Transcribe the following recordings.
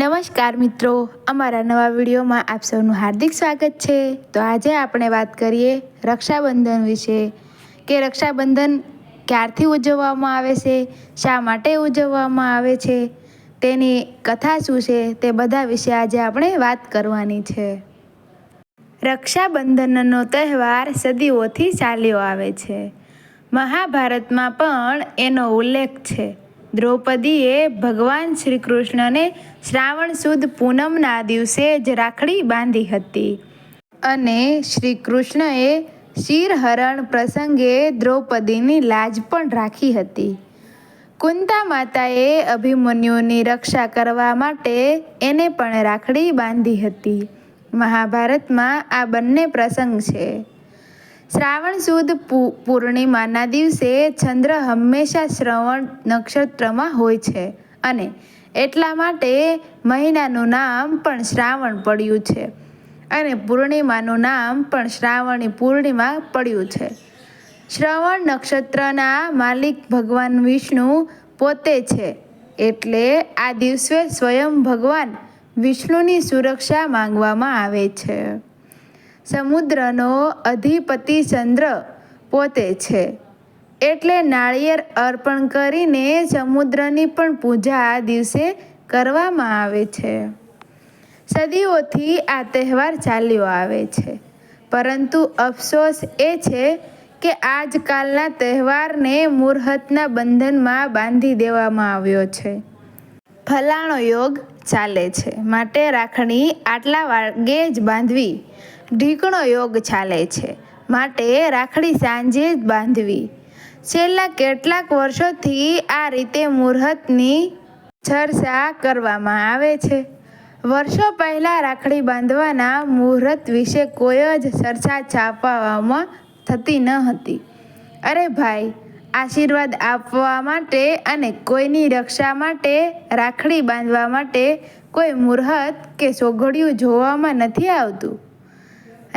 નમસ્કાર મિત્રો, અમારા નવા વિડીયોમાં આપ સૌનું હાર્દિક સ્વાગત છે। તો આજે આપણે વાત કરીએ રક્ષાબંધન વિશે કે રક્ષાબંધન ક્યારથી ઉજવવામાં આવે છે, શા માટે ઉજવવામાં આવે છે, તેની કથા શું છે, તે બધા વિશે આજે આપણે વાત કરવાની છે। રક્ષાબંધનનો તહેવાર સદીઓથી ચાલ્યો આવે છે। મહાભારતમાં પણ એનો ઉલ્લેખ છે। દ્રૌપદીએ ભગવાન શ્રી કૃષ્ણને શ્રાવણ સુદ પૂનમના દિવસે જ રાખડી બાંધી હતી અને શ્રી કૃષ્ણએ શિરહરણ પ્રસંગે દ્રૌપદીની લાજ પણ રાખી હતી। કુંતા માતાએ અભિમન્યુની રક્ષા કરવા માટે એને પણ રાખડી બાંધી હતી। મહાભારતમાં આ બંને પ્રસંગ છે। શ્રાવણ સુદ પૂર્ણિમાના દિવસે ચંદ્ર હંમેશા શ્રવણ નક્ષત્રમાં હોય છે અને એટલા માટે મહિનાનું નામ પણ શ્રાવણ પડ્યું છે અને પૂર્ણિમાનું નામ પણ શ્રાવણી પૂર્ણિમા પડ્યું છે। શ્રવણ નક્ષત્રના માલિક ભગવાન વિષ્ણુ પોતે છે, એટલે આ દિવસે સ્વયં ભગવાન વિષ્ણુની સુરક્ષા માંગવામાં આવે છે। સમુદ્રનો અધિપતિ ચંદ્ર પોતે છે, એટલે નાળિયેર અર્પણ કરીને સમુદ્રની પણ પૂજા આ દિવસે કરવામાં આવે છે। સદીઓથી આ તહેવાર ચાલ્યો આવે છે, પરંતુ અફસોસ એ છે કે આજકાલના તહેવારને મુહૂર્તના બંધનમાં બાંધી દેવામાં આવ્યો છે। ફલાણો યોગ ચાલે છે માટે રાખડી આટલા વાગે જ બાંધવી, ઢીકણો યોગ ચાલે છે માટે રાખડી સાંજે જ બાંધવી। છેલ્લા કેટલાક વર્ષોથી આ રીતે મુહૂર્તની ચર્ચા કરવામાં આવે છે। વર્ષો પહેલાં રાખડી બાંધવાના મુહૂર્ત વિશે કોઈ જ ચર્ચા છાપવામાં થતી ન હતી। અરે ભાઈ, આશીર્વાદ આપવા માટે અને કોઈની રક્ષા માટે રાખડી બાંધવા માટે કોઈ મુહૂર્ત કે સોગડિયું જોવામાં નથી આવતું।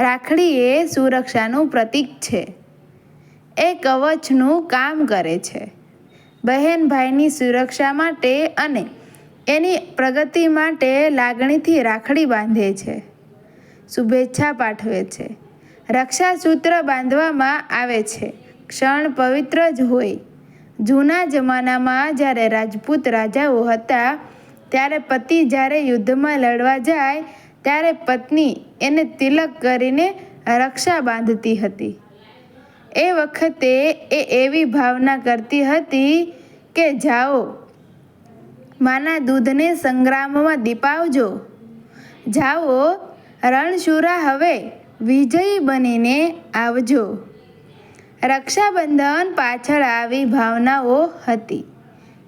રાખડી એ સુરક્ષાનું પ્રતીક છે, એ કવચનું કામ કરે છે। બહેન ભાઈની સુરક્ષા માટે અને એની પ્રગતિ માટે લાગણીથી રાખડી બાંધે છે, શુભેચ્છા પાઠવે છે। રક્ષાસૂત્ર બાંધવામાં આવે છે, ક્ષણ પવિત્ર જ હોય। જૂના જમાનામાં જ્યારે રાજપૂત રાજાઓ હતા, ત્યારે પતિ જ્યારે યુદ્ધમાં લડવા જાય ત્યારે પત્ની એને તિલક કરીને રક્ષા બાંધતી હતી। એ વખતે એ એવી ભાવના કરતી હતી કે જાઓ, માના દૂધને સંગ્રામમાં દીપાવજો, જાઓ રણશુરા હવે વિજયી બનીને આવજો। રક્ષાબંધન પાછળ આવી ભાવનાઓ હતી।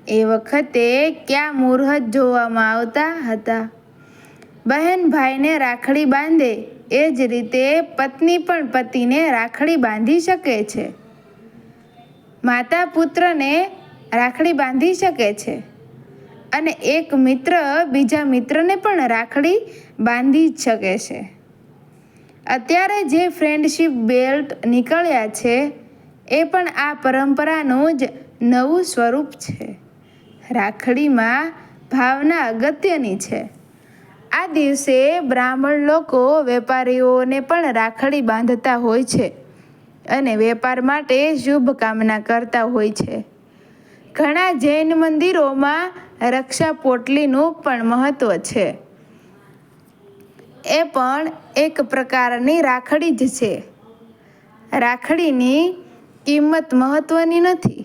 એ વખતે ક્યાં મુહૂર્ત જોવામાં આવતા હતા। બહેન ભાઈને રાખડી બાંધે એ જ રીતે પત્ની પણ પતિને રાખડી બાંધી શકે છે, માતા પુત્રને રાખડી બાંધી શકે છે અને એક મિત્ર બીજા મિત્રને પણ રાખડી બાંધી જ શકે છે। અત્યારે જે ફ્રેન્ડશિપ બેલ્ટ નીકળ્યા છે, એ પણ આ પરંપરાનું જ નવું સ્વરૂપ છે। રાખડીમાં ભાવના અગત્યની છે। આ દિવસે બ્રાહ્મણ લોકો વેપારીઓને પણ રાખડી બાંધતા હોય છે અને વેપાર માટે શુભકામના કરતા હોય છે। ઘણા જૈન મંદિરોમાં રક્ષા પોટલીનું પણ મહત્વ છે। એ પણ એક પ્રકારની રાખડી જ છે। રાખડીની કિંમત મહત્વની નથી,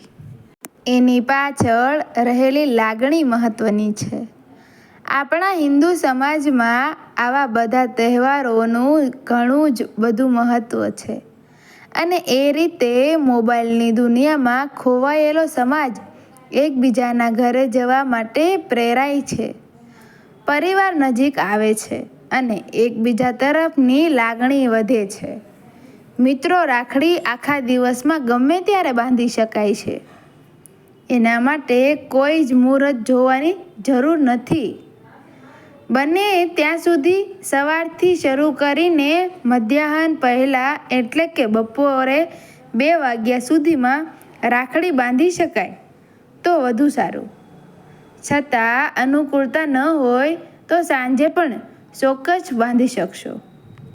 એની પાછળ રહેલી લાગણી મહત્વની છે। આપણા હિન્દુ સમાજમાં આવા બધા તહેવારોનું ઘણું જ બધું મહત્વ છે અને એ રીતે મોબાઈલની દુનિયામાં ખોવાયેલો સમાજ એકબીજાના ઘરે જવા માટે પ્રેરાય છે, પરિવાર નજીક આવે છે અને એકબીજા તરફની લાગણી વધે છે। મિત્રો, રાખડી આખા દિવસમાં ગમે ત્યારે બાંધી શકાય છે, એના માટે કોઈ જ મુહૂર્ત જોવાની જરૂર નથી। બને ત્યાં સુધી સવારથી શરૂ કરીને મધ્યાહન પહેલાં એટલે કે બપોરે 2 વાગ્યા સુધીમાં રાખડી બાંધી શકાય તો વધુ સારું। છતાં અનુકૂળતા ન હોય તો સાંજે પણ ચોક્કસ બાંધી શકશો.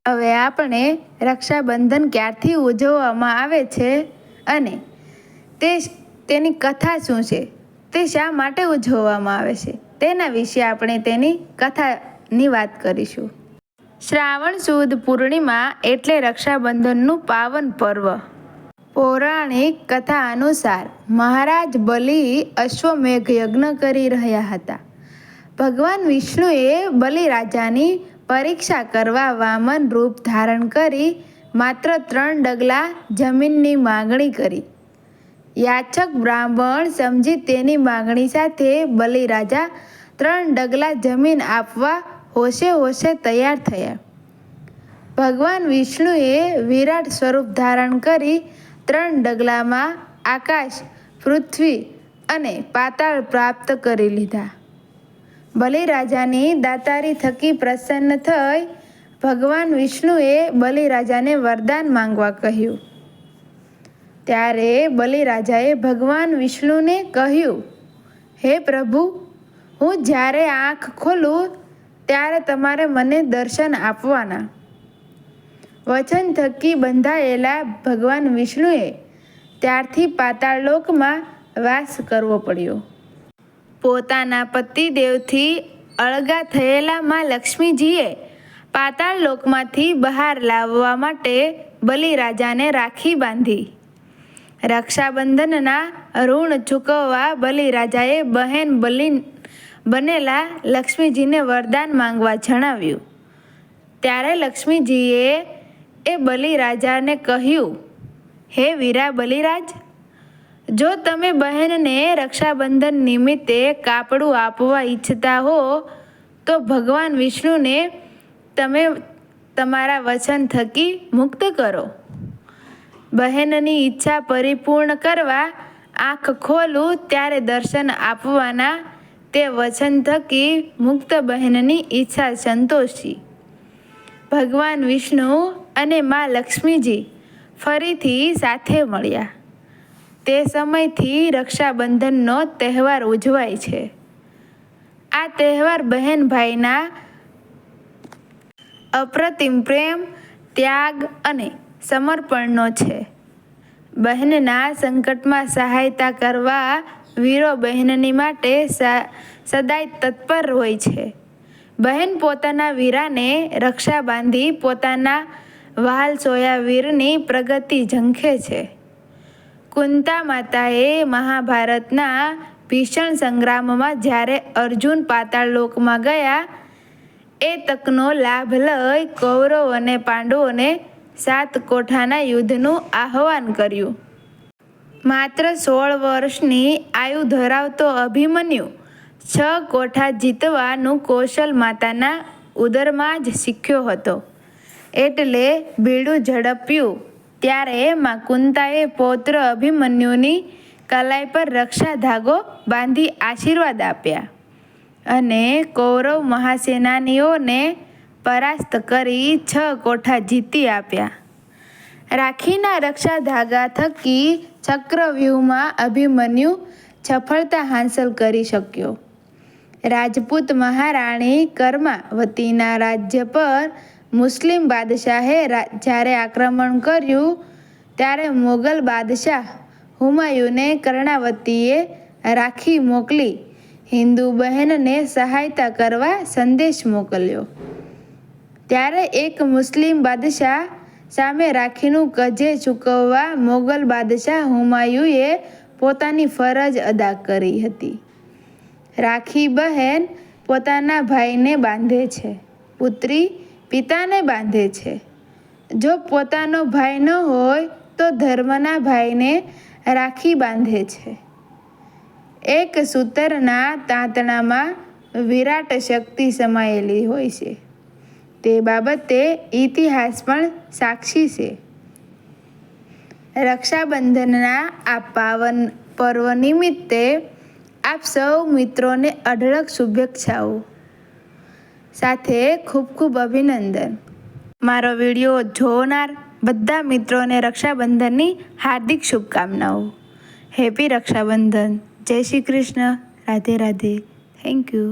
હવે આપણે રક્ષાબંધન ક્યારથી ઉજવવામાં આવે છે અને તેની કથા શું છે, તે શા માટે ઉજવવામાં આવે છે, તેના વિશે આપણે તેની કથાની વાત કરીશું. શ્રાવણ સુદ પૂર્ણિમા એટલે રક્ષાબંધનનું પાવન પર્વ. પૌરાણિક કથા અનુસાર મહારાજ બલિ અશ્વમેઘ યજ્ઞ કરી રહ્યા હતા. ભગવાન વિષ્ણુએ બલિરાજાની પરીક્ષા કરવા વામન રૂપ ધારણ કરી માત્ર 3 ડગલા જમીનની માગણી કરી. યાચક બ્રાહ્મણ સમજી તેની માગણી સાથે બલિરાજા 3 ડગલા જમીન આપવા હોશે હોશે તૈયાર થયા. ભગવાન વિષ્ણુએ વિરાટ સ્વરૂપ ધારણ કરી 3 ડગલામાં આકાશ, પૃથ્વી અને પાતાળ પ્રાપ્ત કરી લીધા. બલિરાજાની દાતારી થકી પ્રસન્ન થઈ ભગવાન વિષ્ણુએ બલિરાજાને વરદાન માંગવા કહ્યું. ત્યારે બલિરાજાએ ભગવાન વિષ્ણુને કહ્યું, હે પ્રભુ, હું જ્યારે આંખ ખોલું ત્યારે તમારે મને દર્શન આપવાના. વચન થકી બંધાયેલા ભગવાન વિષ્ણુએ ત્યારથી પાતાળ લોકમાં વાસ કરવો પડ્યો. પોતાના પતિદેવથી અળગા થયેલા માં લક્ષ્મીજીએ પાતાળ લોકમાંથી બહાર લાવવા માટે બલિરાજાને રાખી બાંધી. રક્ષાબંધનના ઋણ ચૂકવવા બલિરાજાએ બહેન બનેલા લક્ષ્મીજીને વરદાન માંગવા જણાવ્યું. ત્યારે લક્ષ્મીજીએ બલિરાજાને કહ્યું, હે વીરા બલિરાજ, જો તમે બહેનને રક્ષાબંધન નિમિત્તે કાપડું આપવા ઈચ્છતા હો તો ભગવાન વિષ્ણુને તમે તમારા વચન થકી મુક્ત કરો. બહેનની ઈચ્છા પરિપૂર્ણ કરવા આંખ ખોલું ત્યારે દર્શન આપવાના તે વચન થકી મુક્ત બહેનની ઈચ્છા સંતોષી. ભગવાન વિષ્ણુ અને માં લક્ષ્મીજી ફરીથી સાથે મળ્યા. તે સમયથી રક્ષાબંધનનો તહેવાર ઉજવાય છે. આ તહેવાર બહેન ભાઈના અપ્રતિમ પ્રેમ, ત્યાગ અને સમર્પણનો છે. બહેનના સંકટમાં સહાયતા કરવા વીરો બહેનની માટે સદાય તત્પર હોય છે. બહેન પોતાના વીરાને રક્ષા બાંધી પોતાના વહાલ સોયા વીરની પ્રગતિ ઝંખે છે. કુંતા માતાએ મહાભારતના ભીષણ સંગ્રામમાં જ્યારે અર્જુન પાતાળ લોકમાં ગયા એ તકનો લાભ લઈ કૌરવ અને પાંડવોને 7 કોઠાના યુદ્ધનું આહ્વાન કર્યું. માત્ર 16 વર્ષની આયુ ધરાવતો અભિમન્યુ 6 કોઠા જીતવાનું કૌશલ માતાના ઉદરમાં જ શીખ્યો હતો. એટલે બીડું ઝડપ્યું ત્યારે માં કુંતાએ પૌત્ર અભિમન્યુની કલાઈ પર રક્ષા ધાગો બાંધી આશીર્વાદ આપ્યા અને કૌરવ મહાસેનાનીઓને પરાસ્ત કરી 6 કોઠા જીતી આપ્યા. રાખીના રક્ષા ધાગા થકી ચક્રવ્યૂહમાં અભિમન્યુ સફળતા હાંસલ કરી શક્યો. રાજપૂત મહારાણી કર્માવતીના રાજ્ય પર મુસ્લિમ બાદશાહે જ્યારે આક્રમણ કર્યું ત્યારે મોગલ બાદશાહ હુમાયુને કર્ણાવતીએ રાખી મોકલી હિન્દુ બહેનને સહાયતા કરવા સંદેશ મોકલ્યો. ત્યારે એક મુસ્લિમ બાદશાહ સામે રાખીનું કજે ચૂકવવા મોગલ બાદશાહ હુમાયુએ પોતાની ફરજ અદા કરી હતી. રાખી બહેન પોતાના ભાઈને બાંધે છે, પુત્રી પિતાને બાંધે છે. જો પોતાનો ભાઈ ન હોય તો ધર્મના ભાઈને રાખી બાંધે છે. એક સૂતરના તાંતણામાં વિરાટ શક્તિ સમાયેલી હોય છે. તે બાબતે ઇતિહાસ પણ સાક્ષી છે. રક્ષાબંધનના આ પાવન પર્વ નિમિત્તે આપ સૌ મિત્રોને અઢળક શુભેચ્છાઓ સાથે ખૂબ ખૂબ અભિનંદન. મારો વિડીયો જોનાર બધા મિત્રોને રક્ષાબંધનની હાર્દિક શુભકામનાઓ. હેપી રક્ષાબંધન. જય શ્રી કૃષ્ણ. રાધે રાધે. Thank you.